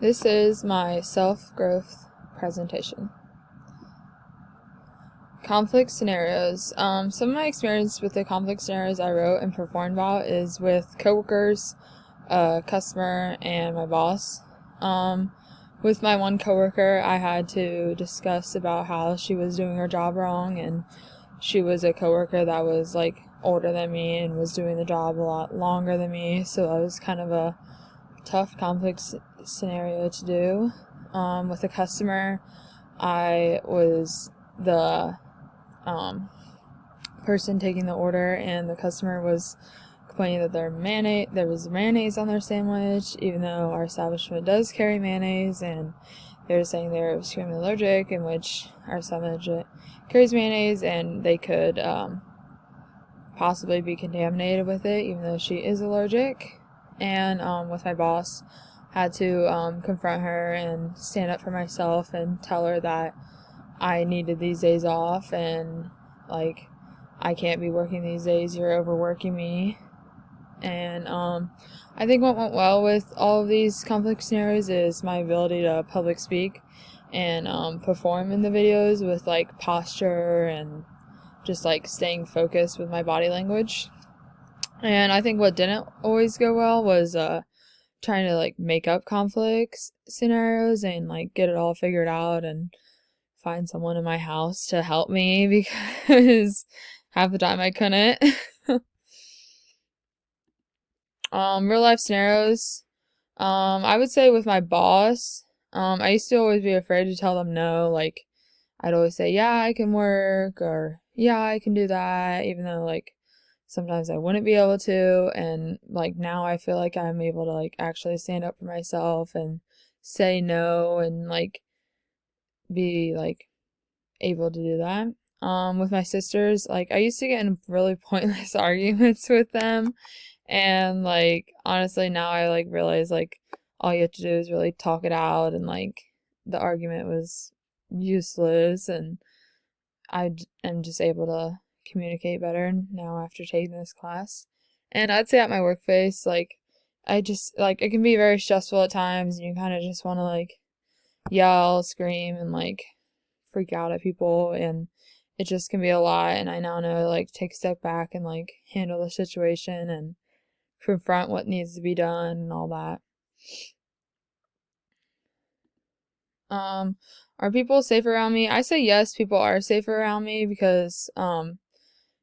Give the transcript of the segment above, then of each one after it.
This is my self-growth presentation. Conflict scenarios. Some of my experience with the conflict scenarios I wrote and performed about is with coworkers, a customer, and my boss. With my one coworker, I had to discuss about how she was doing her job wrong, and she was a coworker that was like older than me and was doing the job a lot longer than me, so that was kind of a tough conflict scenario to do. With a customer, I was the person taking the order, and the customer was complaining that there was mayonnaise on their sandwich, even though our establishment does carry mayonnaise, and they were saying they were extremely allergic, in which our establishment carries mayonnaise, and they could possibly be contaminated with it, even though she is allergic. And with my boss, had to confront her and stand up for myself and tell her that I needed these days off, and like, I can't be working these days, you're overworking me. And I think what went well with all of these conflict scenarios is my ability to public speak and perform in the videos with like posture and just like staying focused with my body language. And I think what didn't always go well was trying to like make up conflict scenarios and like get it all figured out and find someone in my house to help me, because half the time I couldn't. Real life scenarios. I would say with my boss, I used to always be afraid to tell them no. Like, I'd always say, yeah, I can work, or yeah, I can do that, even though like sometimes I wouldn't be able to. And like now I feel like I'm able to like actually stand up for myself and say no and like be like able to do that. With my sisters, like I used to get in really pointless arguments with them, and like honestly now I like realize like all you have to do is really talk it out, and like the argument was useless, and am just able to communicate better now after taking this class. And I'd say at my workplace, like I just like it can be very stressful at times, and you kind of just want to like yell, scream, and like freak out at people, and it just can be a lot. And I now know to like take a step back and like handle the situation and confront what needs to be done and all that. Are people safe around me? I say yes, people are safe around me, because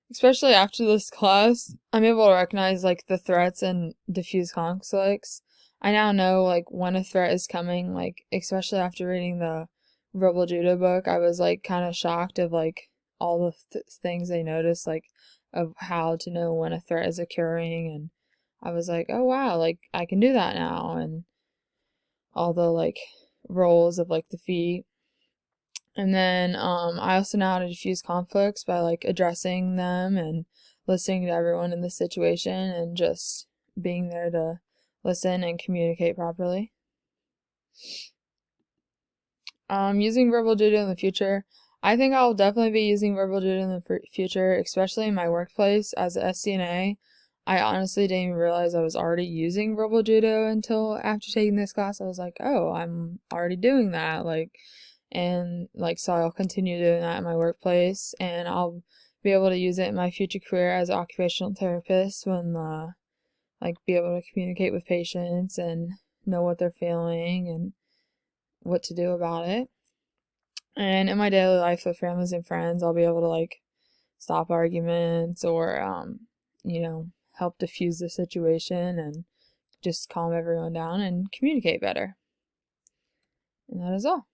especially after this class, I'm able to recognize like the threats and diffuse conflicts. I now know like when a threat is coming, like especially after reading the Verbal Judo book, I was like kind of shocked of like all the things they noticed, like of how to know when a threat is occurring, and I was like, oh wow, like I can do that now, and all the like rolls of like the feet. And then I also know how to diffuse conflicts by like addressing them and listening to everyone in the situation and just being there to listen and communicate properly. Using verbal judo in the future. I think I'll definitely be using verbal judo in the future, especially in my workplace as a SCNA. I honestly didn't even realize I was already using verbal judo until after taking this class. I was like, oh, I'm already doing that. Like, and like, so I'll continue doing that in my workplace, and I'll be able to use it in my future career as an occupational therapist when like be able to communicate with patients and know what they're feeling and what to do about it. And in my daily life with families and friends, I'll be able to like stop arguments or help diffuse the situation and just calm everyone down and communicate better. And that is all.